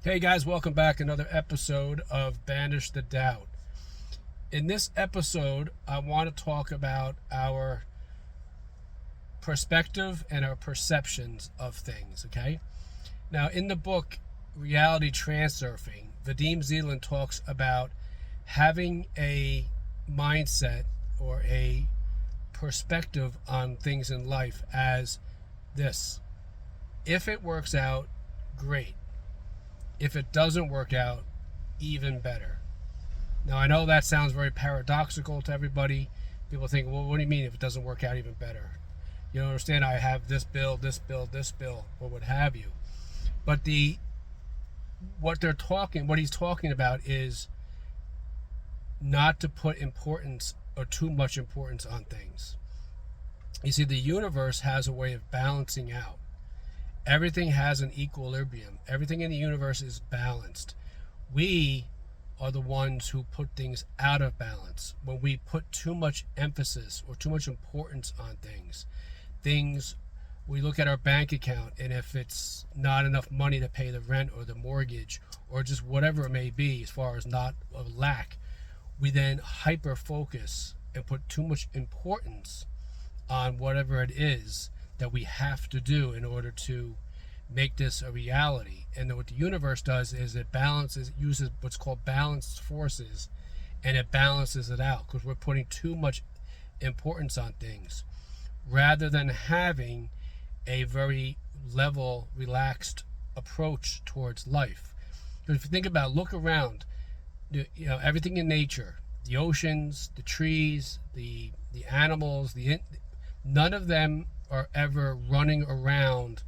Hey guys, welcome back. Another episode of Banish the Doubt. In this episode, I want to talk about our perspective and our perceptions of things, okay? Now, in the book Reality Transurfing, Vadim Zeland talks about having a mindset or a perspective on things in life as this: if it works out, great. If it doesn't work out, even better. Now, I know that sounds very paradoxical to everybody. People think, well, what do you mean if it doesn't work out even better? You don't understand, I have this bill, this bill, this bill, or what have you. But what he's talking about is not to put importance or too much importance on things. You see, the universe has a way of balancing out. Everything has an equilibrium. Everything in the universe is balanced. We are the ones who put things out of balance when we put too much emphasis or too much importance on things. We look at our bank account, and if it's not enough money to pay the rent or the mortgage or just whatever it may be, as far as not a lack, we then hyper focus and put too much importance on whatever it is that we have to do in order to make this a reality. And then what the universe does is it uses what's called balanced forces, and it balances it out because we're putting too much importance on things rather than having a very level, relaxed approach towards life. Because if you think about it, look around, everything in nature, the oceans, the trees, the animals, none of them are ever running around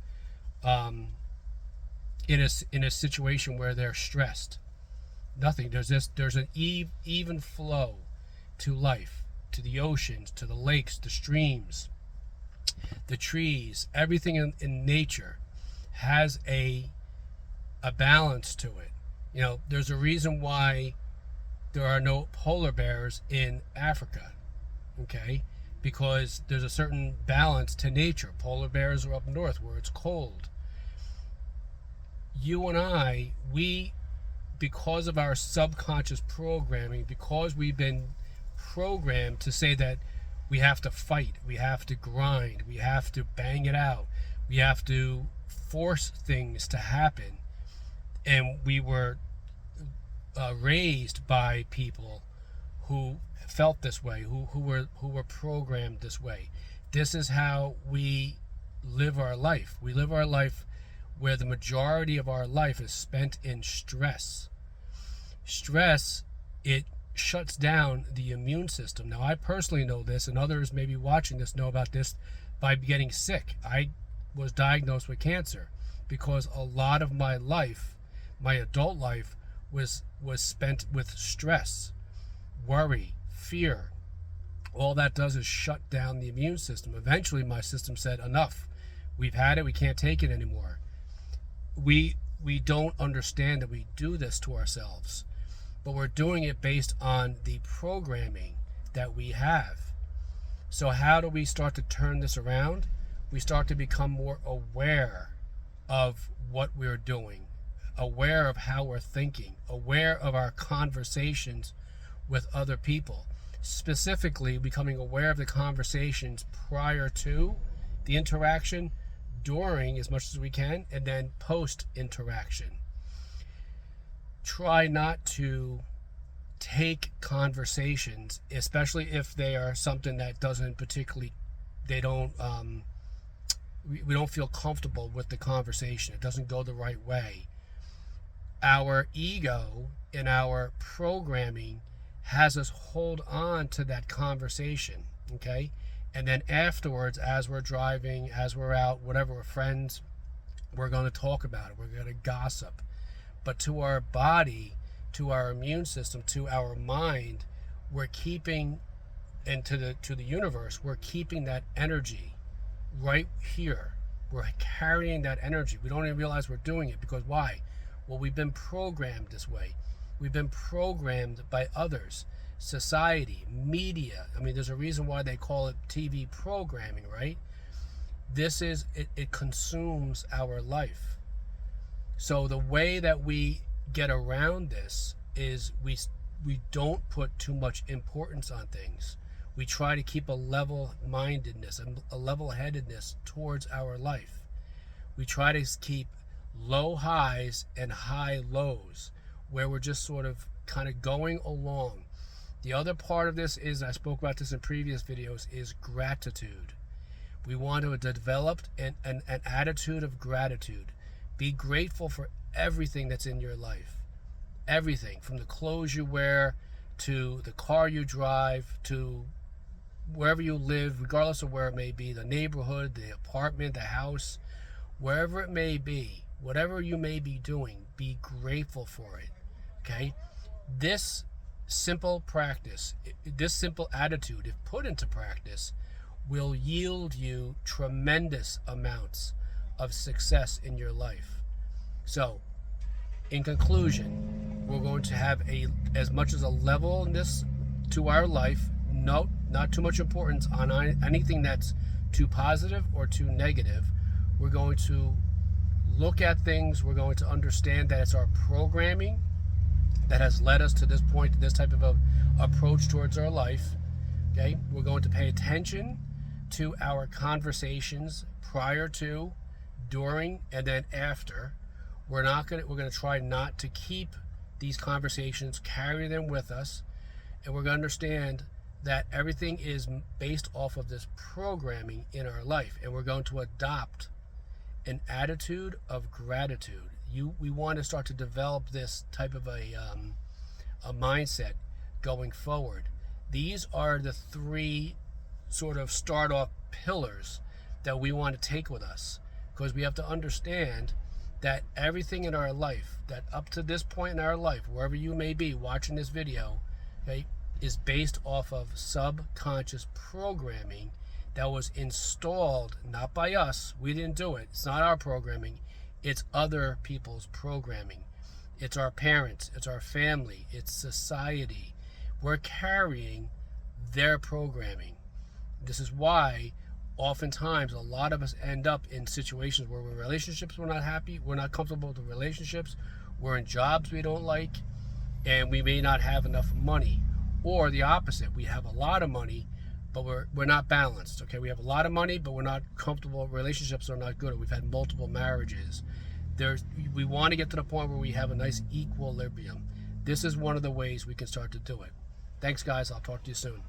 in a situation where they're stressed. Nothing. There's an even flow to life, to the oceans, to the lakes, the streams, the trees. Everything in nature has a balance to it. There's a reason why there are no polar bears in Africa. Okay? Because there's a certain balance to nature. Polar bears are up north where it's cold. You and I, because of our subconscious programming, because we've been programmed to say that we have to fight, we have to grind, we have to bang it out, we have to force things to happen, and we were raised by people who felt this way, who were programmed this way. This is how we live our life. We live our life where the majority of our life is spent in stress. Stress, it shuts down the immune system. Now, I personally know this, and others maybe watching this know about this by getting sick. I was diagnosed with cancer because a lot of my life, my adult life, was spent with stress, worry, fear. All that does is shut down the immune system. Eventually my system said, enough, we've had it, we can't take it anymore. We don't understand that we do this to ourselves, but we're doing it based on the programming that we have. So how do we start to turn this around? We start to become more aware of what we're doing, aware of how we're thinking, aware of our conversations with other people. Specifically, becoming aware of the conversations prior to the interaction, during as much as we can, and then post interaction. Try not to take conversations, especially if they are something that doesn't particularly, we don't feel comfortable with the conversation. It doesn't go the right way. Our ego and our programming has us hold on to that conversation, okay? And then afterwards, as we're driving, as we're out, whatever, we're friends, we're going to talk about it. We're going to gossip. But to our body, to our immune system, to our mind, we're keeping, and to the universe, we're keeping that energy right here. We're carrying that energy. We don't even realize we're doing it because why? Well, we've been programmed this way. We've been programmed by others, society, media. I mean, there's a reason why they call it TV programming, right? It consumes our life. So the way that we get around this is we don't put too much importance on things. We try to keep a level-mindedness, a level-headedness towards our life. We try to keep low highs and high lows, where we're just sort of kind of going along. The other part of this is, I spoke about this in previous videos, is gratitude. We want to develop an attitude of gratitude. Be grateful for everything that's in your life. Everything, from the clothes you wear, to the car you drive, to wherever you live, regardless of where it may be, the neighborhood, the apartment, the house, wherever it may be, whatever you may be doing, be grateful for it, okay? This simple practice, this simple attitude, if put into practice, will yield you tremendous amounts of success in your life. So, in conclusion, we're going to have as much as a levelness to our life, not too much importance on anything that's too positive or too negative. We're going to look at things, we're going to understand that it's our programming that has led us to this point, to this type of a approach towards our life. Okay, we're going to pay attention to our conversations prior to, during, and then after. We're going to try not to keep these conversations, carry them with us, and we're going to understand that everything is based off of this programming in our life, and we're going to adopt an attitude of gratitude. We want to start to develop this type of a mindset going forward. These are the three sort of start off pillars that we want to take with us, because we have to understand that everything in our life, that up to this point in our life, wherever you may be watching this video, okay, is based off of subconscious programming that was installed not by us. We didn't do it. It's not our programming. It's other people's programming. It's our parents. It's our family. It's society. We're carrying their programming. This is why oftentimes a lot of us end up in situations where we're in relationships we're not happy, we're not comfortable with the relationships, we're in jobs we don't like, and we may not have enough money. Or the opposite, we have a lot of money, but we're not balanced. Okay, we have a lot of money, but we're not comfortable. Relationships are not good, or we've had multiple marriages. We want to get to the point where we have a nice equilibrium. This is one of the ways we can start to do it. Thanks, guys. I'll talk to you soon.